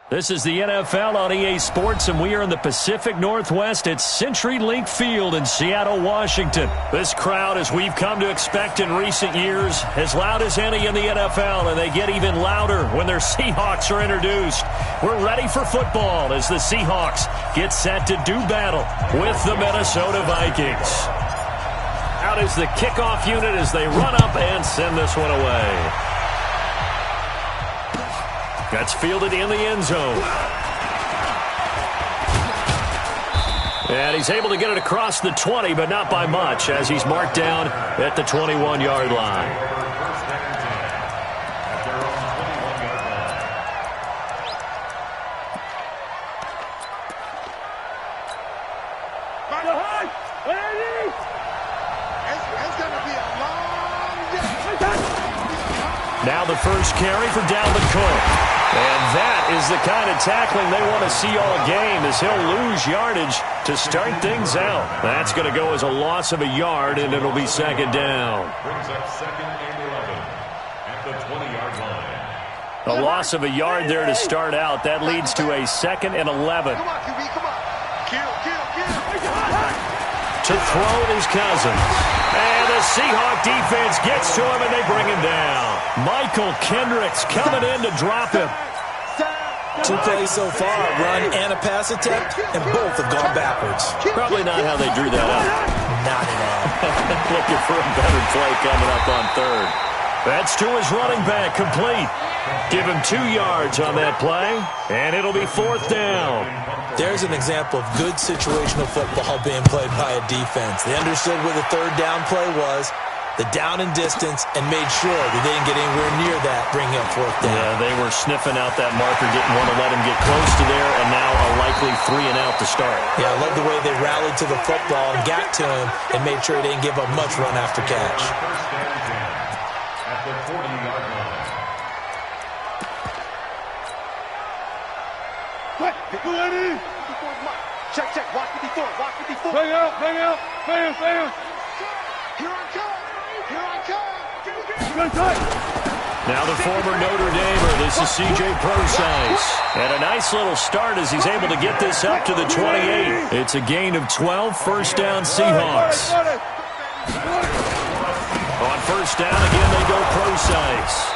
This is the NFL on EA Sports, and we are in the Pacific Northwest at CenturyLink Field in Seattle, Washington. This crowd, as we've come to expect in recent years, as loud as any in the NFL, and they get even louder when their Seahawks are introduced. We're ready for football as the Seahawks get set to do battle with the Minnesota Vikings. Out is the kickoff unit as they run up and send this one away. That's fielded in the end zone. And he's able to get it across the 20, but not by much, as he's marked down at the 21-yard line. Now the first carry for Dalvin Cook. And that is the kind of tackling they want to see all game, as he'll lose yardage to start things out. That's going to go as a loss of a yard, and it'll be second down. Brings up second and 11 at the 20-yard line. A loss of a yard there to start out. That leads to a second and 11. Come on, QB, come on. Kill. To throw is Cousins. And the Seahawk defense gets to him, and they bring him down. Michael Kendricks coming in to drop him. 2 plays so far, a run and a pass attempt, and both have gone backwards. Probably not how they drew that up. Not at all. Looking for a better play coming up on third. That's to his running back, complete. Give him 2 yards on that play, and it'll be fourth down. There's an example of good situational football being played by a defense. They understood where the third down play was, the down and distance, and made sure that they didn't get anywhere near that, bringing up fourth down. Yeah, they were sniffing out that marker, didn't want to let him get close to there, and now a likely 3 and out to start. Yeah, I love the way they rallied to the football and got to him and made sure they didn't give up much run after catch. At the 40-yard line. Check. Watch 54. Bang out. Bam. Here I come. Now the former Notre Damer, this is C.J. Prosise. And a nice little start as he's able to get this up to the 28. It's a gain of 12, first down Seahawks. On first down again, they go Prosise.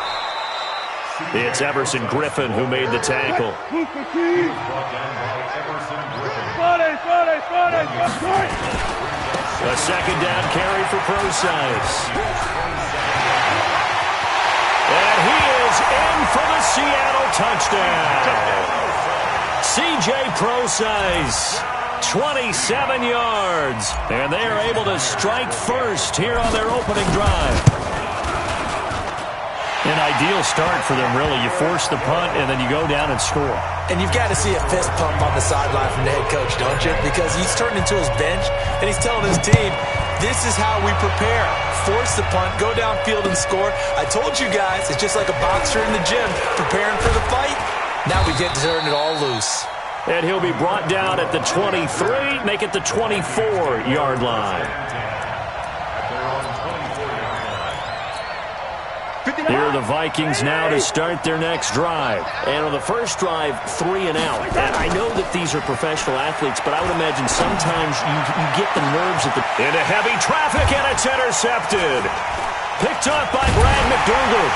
It's Everson Griffin who made the tackle. A second down carry for Prosise. And he is in for the Seattle touchdown. C.J. Prosise, 27 yards. And they are able to strike first here on their opening drive. An ideal start for them, really. You force the punt, and then you go down and score. And you've got to see a fist pump on the sideline from the head coach, don't you? Because he's turned into his bench, and he's telling his team, this is how we prepare. Force the punt, go downfield and score. I told you guys, it's just like a boxer in the gym, preparing for the fight. Now we get to turn it all loose. And he'll be brought down at the 23, make it the 24-yard line. Here are the Vikings now to start their next drive. And on the first drive, 3 and out. And I know that these are professional athletes, but I would imagine sometimes you get the nerves at the... Into heavy traffic, and it's intercepted. Picked up by Brad McDougal.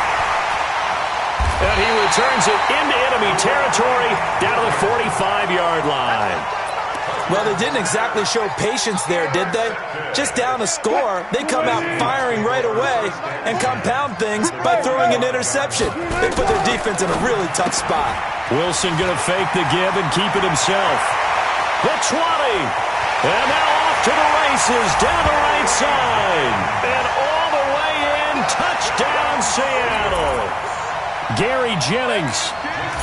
And he returns it into enemy territory down to the 45-yard line. Well, they didn't exactly show patience there, did they? Just down a score, they come out firing right away and compound things by throwing an interception. They put their defense in a really tough spot. Wilson going to fake the give and keep it himself. The 20. And now off to the races down the right side. And all the way in, touchdown Seattle. Gary Jennings,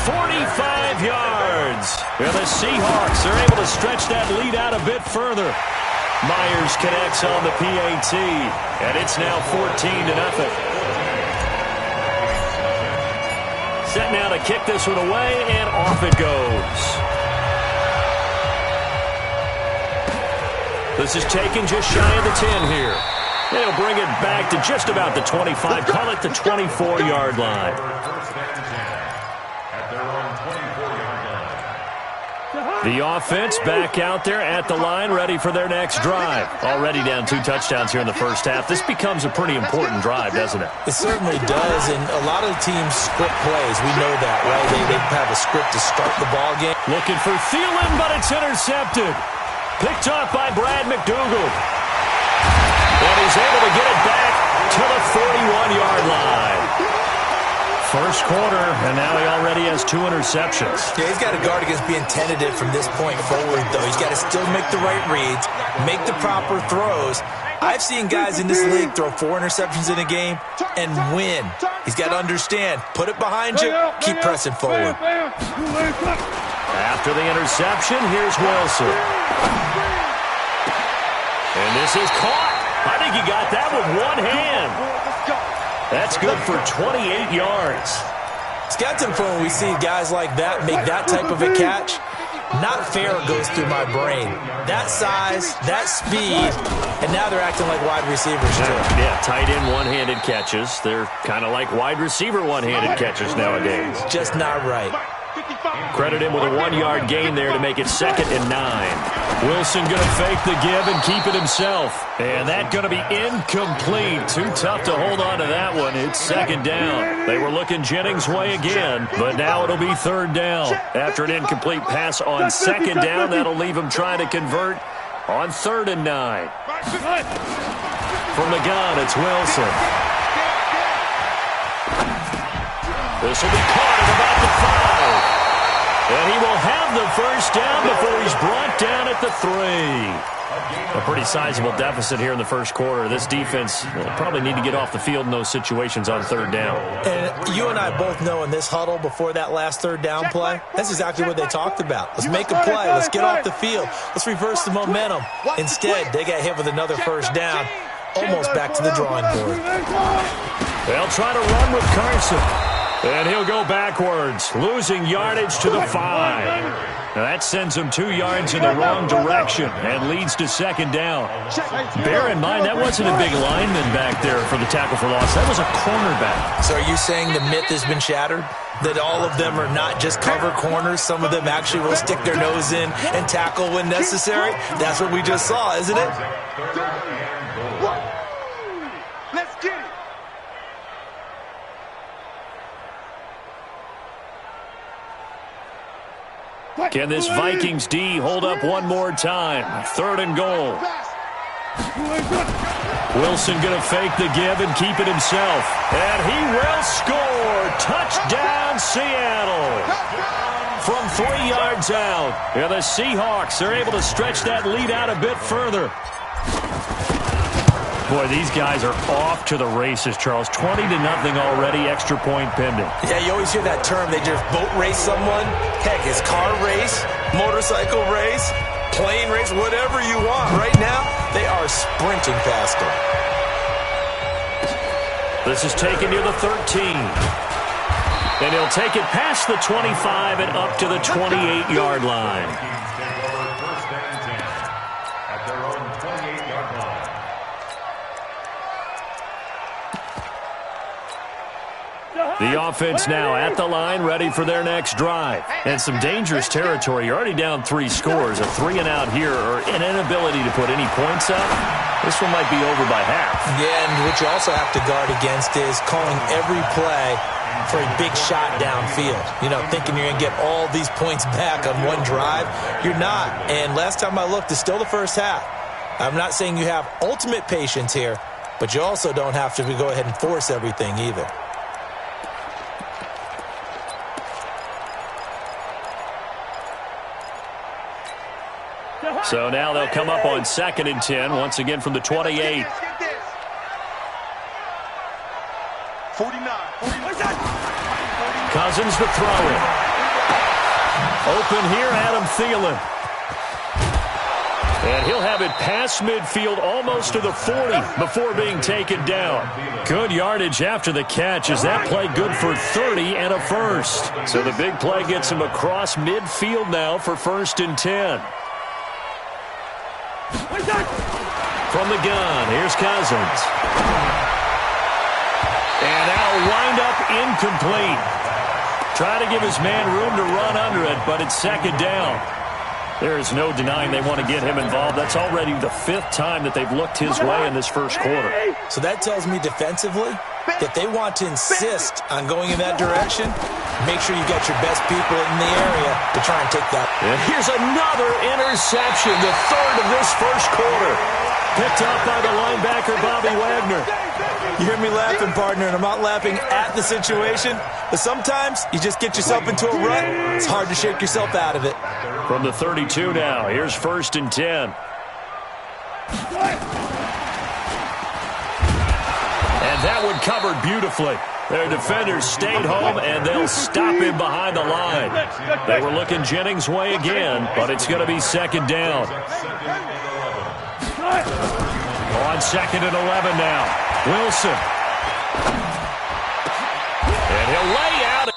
45 yards. And the Seahawks are able to stretch that lead out a bit further. Myers connects on the PAT, and it's now 14-0. Set now to kick this one away, and off it goes. This is taken just shy of the 10 here. They'll bring it back to just about the 25. Call it the 24-yard line. At their own 24-yard line. The offense back out there at the line, ready for their next drive. Already down 2 touchdowns here in the first half. This becomes a pretty important drive, doesn't it? It certainly does, and a lot of the teams script plays. We know that, right? They have a script to start the ball game. Looking for Thielen, but it's intercepted. Picked off by Brad McDougald. And he's able to get it back to the 41-yard line. First quarter, and now he already has 2 interceptions. Yeah, he's got to guard against being tentative from this point forward, though. He's got to still make the right reads, make the proper throws. I've seen guys in this league throw 4 interceptions in a game and win. He's got to understand, put it behind you, keep pressing forward. After the interception, here's Wilson. And this is caught. I think he got that with one hand. That's good for 28 yards. It's got to the point when we see guys like that make that type of a catch. Not fair goes through my brain. That size, that speed, and now they're acting like wide receivers too. Yeah, tight end one-handed catches. They're kind of like wide receiver one-handed catches nowadays. Just not right. Credit him with a 1-yard gain there to make it 2nd and 9. Wilson going to fake the give and keep it himself. And that going to be incomplete. Too tough to hold on to that one. It's 2nd down. They were looking Jennings' way again, but now it'll be 3rd down. After an incomplete pass on 2nd down, that'll leave him trying to convert on 3rd and 9. From the gun, it's Wilson. This will be caught at about the 5. And he will have the first down before he's brought down at the 3. A pretty sizable deficit here in the first quarter. This defense will probably need to get off the field in those situations on 3rd down. And you and I both know in this huddle before that last 3rd down play, that's exactly what they talked about. Let's make a play. Let's get off the field. Let's reverse the momentum. Instead, they got hit with another first down, almost back to the drawing board. They'll try to run with Carson. And he'll go backwards, losing yardage to the 5. Now that sends him 2 yards in the wrong direction and leads to 2nd down. Bear in mind, that wasn't a big lineman back there for the tackle for loss. That was a cornerback. So are you saying the myth has been shattered? That all of them are not just cover corners? Some of them actually will stick their nose in and tackle when necessary? That's what we just saw, isn't it? Let's get it. Can this Vikings D hold up one more time? 3rd and goal. Wilson going to fake the give and keep it himself. And he will score. Touchdown, Seattle. From 3 yards out. And the Seahawks are able to stretch that lead out a bit further. Boy, these guys are off to the races, Charles. 20-0 already, extra point pending. Yeah, you always hear that term. They just boat race someone. Heck, it's car race, motorcycle race, plane race, whatever you want. Right now, they are sprinting past them. This is taken near the 13. And he'll take it past the 25 and up to the 28-yard line. The offense now at the line, ready for their next drive. And some dangerous territory. You're already down 3 scores. A 3-and-out here, or an inability to put any points up. This one might be over by half. Yeah, and what you also have to guard against is calling every play for a big shot downfield. You know, thinking you're going to get all these points back on one drive. You're not. And last time I looked, it's still the first half. I'm not saying you have ultimate patience here, but you also don't have to go ahead and force everything either. So now they'll come up on 2nd and 10, once again from the 28. 49. Cousins to throw it. Open here, Adam Thielen. And he'll have it past midfield almost to the 40 before being taken down. Good yardage after the catch. Is that play good for 30 and a first? So the big play gets him across midfield now for 1st and 10. From the gun, here's Cousins. And that'll wind up incomplete. Try to give his man room to run under it, but it's 2nd down. There is no denying they want to get him involved. That's already the 5th time that they've looked his way in this first quarter. So that tells me defensively, if they want to insist on going in that direction, make sure you got your best people in the area to try and take that. And here's another interception, the 3rd of this first quarter. Picked up by the linebacker, Bobby Wagner. You hear me laughing, partner, and I'm not laughing at the situation, but sometimes you just get yourself into a rut. It's hard to shake yourself out of it. From the 32 now, here's 1st and 10. And that one covered beautifully. Their defenders stayed home, and they'll stop him behind the line. They were looking Jennings' way again, but it's going to be 2nd down. On 2nd and 11 now. Wilson. And he'll lay out.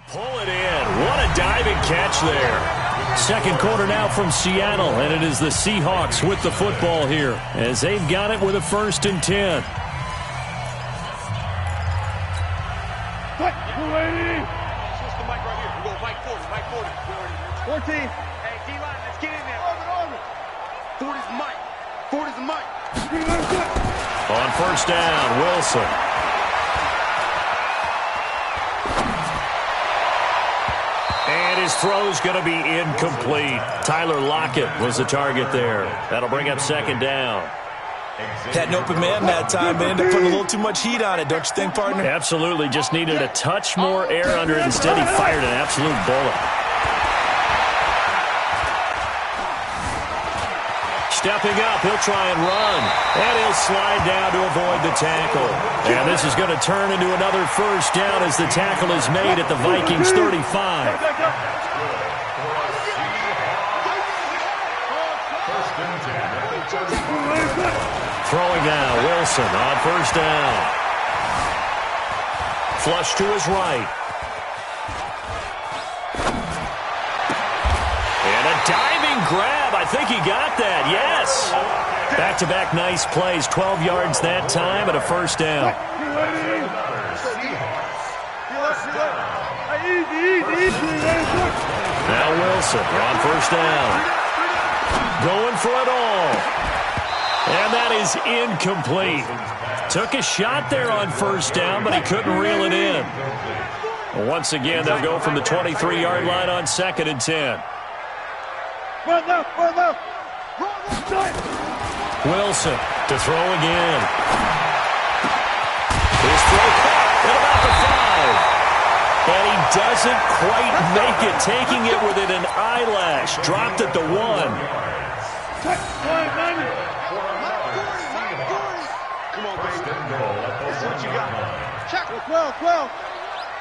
Pull it in. What a diving catch there. 2nd quarter now from Seattle, and it is the Seahawks with the football here as they've got it with a 1st and 10. Switch the mic right here. We go Mike 40, Mike 40. 14. Hey, D-line, let's get in there. 40's Mike. 40's Mike. On 1st down, Wilson. And his throw's going to be incomplete. Tyler Lockett was the target there. That'll bring up 2nd down. Had an open man that time, but ended up putting a little too much heat on it, don't you think, partner? Absolutely. Just needed a touch more air under it. Instead, he fired an absolute bullet. Stepping up, he'll try and run. And he'll slide down to avoid the tackle. And this is going to turn into another 1st down as the tackle is made at the Vikings 35. Throwing now, Wilson on 1st down. Flush to his right. And a diving grab. I think he got that, yes. Back-to-back nice plays, 12 yards that time and a 1st down. Now Wilson on 1st down. Going for it all. And that is incomplete. Took a shot there on 1st down, but he couldn't reel it in. Once again, they'll go from the 23-yard line on 2nd and 10. Wilson to throw again. His throw caught at about the 5. And he doesn't quite make it, taking it within an eyelash. Dropped at the 1.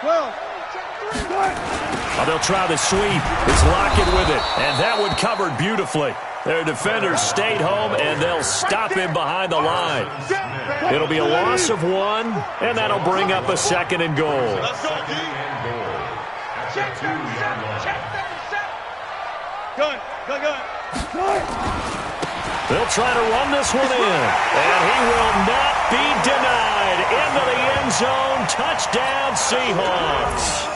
Well, they'll try the sweep. It's Lockett with it, and that one covered beautifully. Their defenders stayed home, and they'll stop him behind the line. It'll be a loss of 1, and that'll bring up a 2nd and goal. They'll try to run this one in, and he will not be denied. Into the end zone, touchdown Seahawks.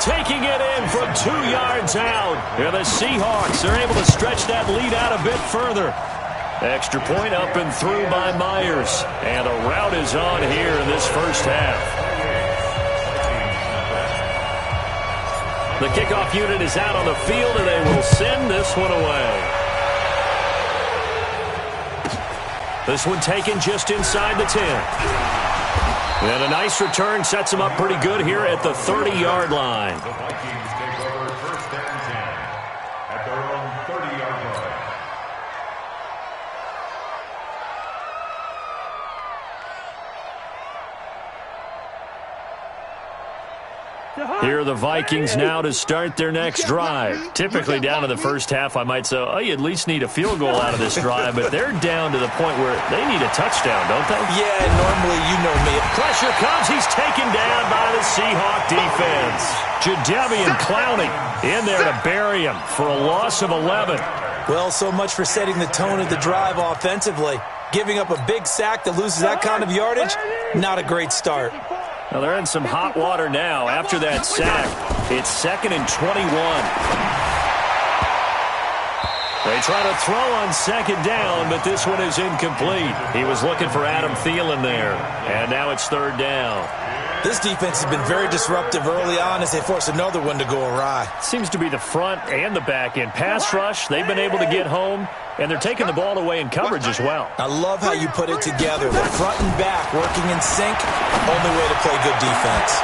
Taking it in from 2 yards out. And the Seahawks are able to stretch that lead out a bit further. Extra point up and through by Myers. And a rout is on here in this first half. The kickoff unit is out on the field, and they will send this one away. This one taken just inside the 10. And a nice return sets him up pretty good here at the 30-yard line. The Vikings take over 1st and 10 at their own 30-yard line. Here are the Vikings now to start their next drive. Typically down in the first half, I might say, oh, you at least need a field goal out of this drive, but they're down to the point where they need a touchdown, don't they? Yeah, normally, you know me. Pressure comes. He's taken down by the Seahawk defense. Jadeveon Clowney in there to bury him for a loss of 11. Well, so much for setting the tone of the drive offensively. Giving up a big sack that loses that kind of yardage, not a great start. Well, they're in some hot water now. After that sack, it's 2nd and 21. They try to throw on 2nd down, but this one is incomplete. He was looking for Adam Thielen there, and now it's 3rd down. This defense has been very disruptive early on as they force another one to go awry. Seems to be the front and the back end. Pass rush, they've been able to get home, and they're taking the ball away in coverage as well. I love how you put it together. The front and back working in sync, only way to play good defense.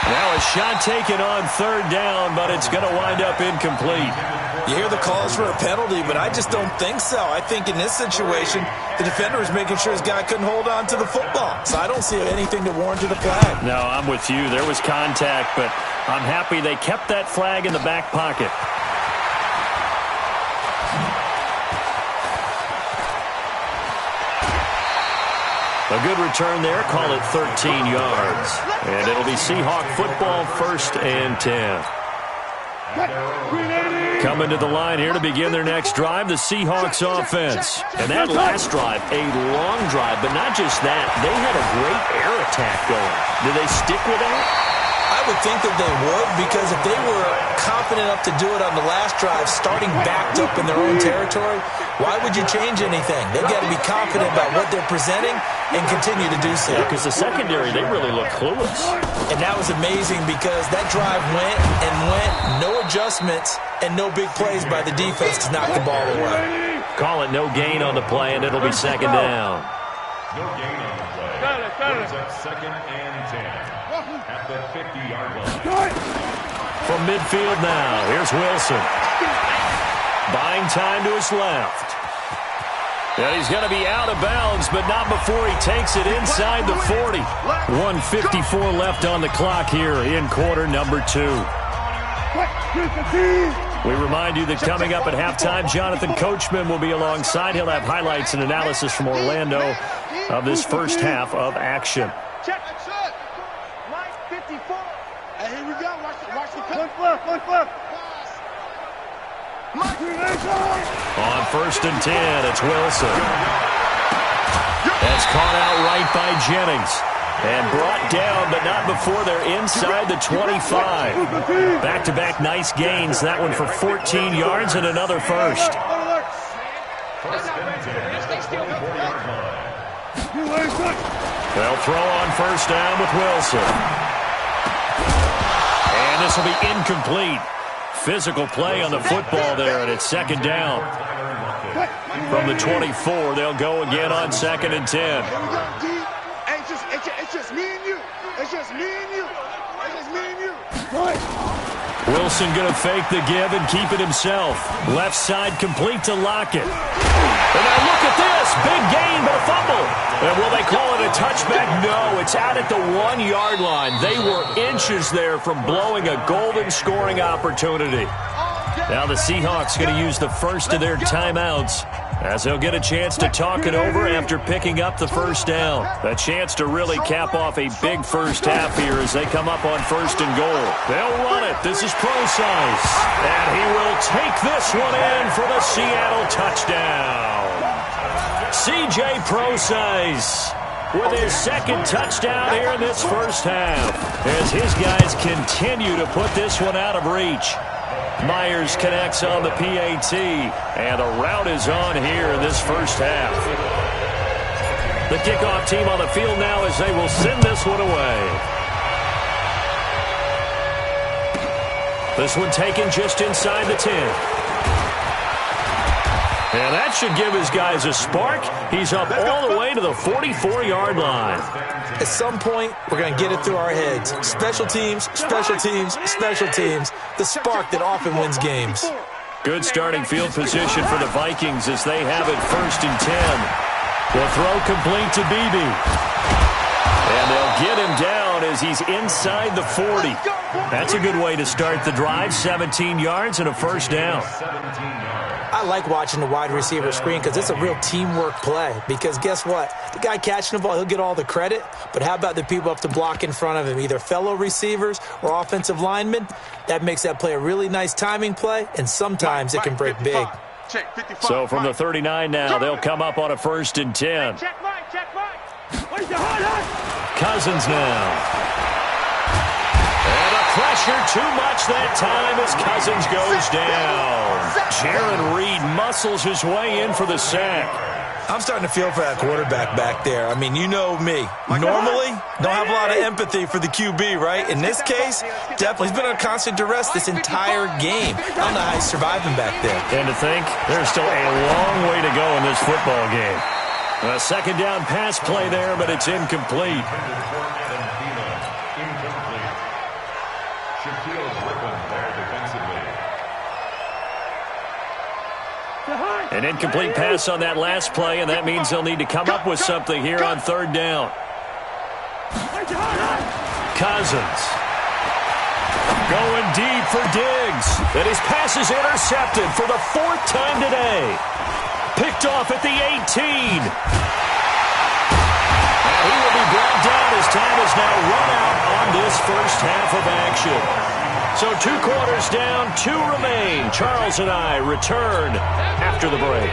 Now a shot taken on 3rd down, but it's going to wind up incomplete. You hear the calls for a penalty, but I just don't think so. I think in this situation, the defender is making sure his guy couldn't hold on to the football. So I don't see anything to warrant a flag. No, I'm with you. There was contact, but I'm happy they kept that flag in the back pocket. A good return there. Call it 13 yards. And it'll be Seahawk football, 1st and 10. Coming to the line here to begin their next drive, the Seahawks offense. And that last drive, a long drive, but not just that. They had a great air attack going. Did they stick with that? I would think that they would, because if they were confident enough to do it on the last drive, starting backed up in their own territory, why would you change anything? They've got to be confident about what they're presenting and continue to do so. Because the secondary, they really look clueless. And that was amazing because that drive went and went, no adjustments and no big plays by the defense to knock the ball away. Call it no gain on the play, and it'll be 2nd down. No gain on the play. It's at 2nd and 10 at the 50-yard line. From midfield now, here's Wilson. Buying time to his left. And he's going to be out of bounds, but not before he takes it inside the 40. 1:54 left on the clock here in quarter number 2. We remind you that coming up at halftime, Jonathan Coachman will be alongside. He'll have highlights and analysis from Orlando of this first half of action. Check. Line 54. Hey, here we go. Watch the flip. On 1st and 10, it's Wilson. That's caught out right by Jennings. And brought down, but not before they're inside the 25. Back-to-back nice gains. That one for 14 yards and another first. They'll throw on 1st down with Wilson. And this will be incomplete. Physical play on the football there, and it's 2nd down. From the 24, they'll go again on 2nd and 10. It's just me and you. It's just me and you. Wilson going to fake the give and keep it himself. Left side complete to Lockett. And now look at this. Big gain, but a fumble. And will they call it a touchback? No, it's out at the 1-yard line. They were inches there from blowing a golden scoring opportunity. Now the Seahawks going to use the first of their timeouts as they'll get a chance to talk it over after picking up the 1st down. A chance to really cap off a big first half here as they come up on 1st and goal. They'll run it. This is Prosise. And he will take this one in for the Seattle touchdown. C.J. Prosise with his 2nd touchdown here in this first half as his guys continue to put this one out of reach. Myers connects on the PAT, and a rout is on here in this first half. The kickoff team on the field now as they will send this one away. This one taken just inside the 10. And that should give his guys a spark. He's up all the way to the 44-yard line. At some point, we're going to get it through our heads. Special teams, special teams, special teams. The spark that often wins games. Good starting field position for the Vikings as they have it 1st and 10. The throw complete to Beebe. And they'll get him down as he's inside the 40. That's a good way to start the drive. 17 yards and a 1st down. I like watching the wide receiver screen because it's a real teamwork play. Because guess what? The guy catching the ball, he'll get all the credit. But how about the people up to block in front of him, either fellow receivers or offensive linemen? That makes that play a really nice timing play, and sometimes it can break big. Check 55. So from the 39 now, they'll come up on a 1st and 10. Check Mike. Cousins now. And a pressure too much that time as Cousins goes down. Jaron Reed muscles his way in for the sack. I'm starting to feel for that quarterback back there. I mean, you know me. Normally, don't have a lot of empathy for the QB, right? In this case, definitely. He's been under constant duress this entire game. I don't know how he's surviving back there. And to think, there's still a long way to go in this football game. A 2nd down pass play there, but it's incomplete. Incomplete. Shaquille Griffin there defensively. An incomplete pass on that last play, and that means they'll need to come up with something here on 3rd down. Cousins. Going deep for Diggs. And his pass is intercepted for the 4th time today. Picked off at the 18. And he will be brought down as time is now run out on this first half of action. So 2 quarters down, 2 remain. Charles and I return after the break.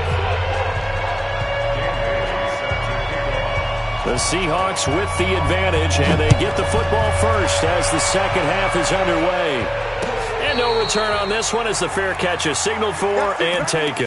The Seahawks with the advantage, and they get the football first as the 2nd half is underway. And no return on this one as the fair catch is signaled for and taken.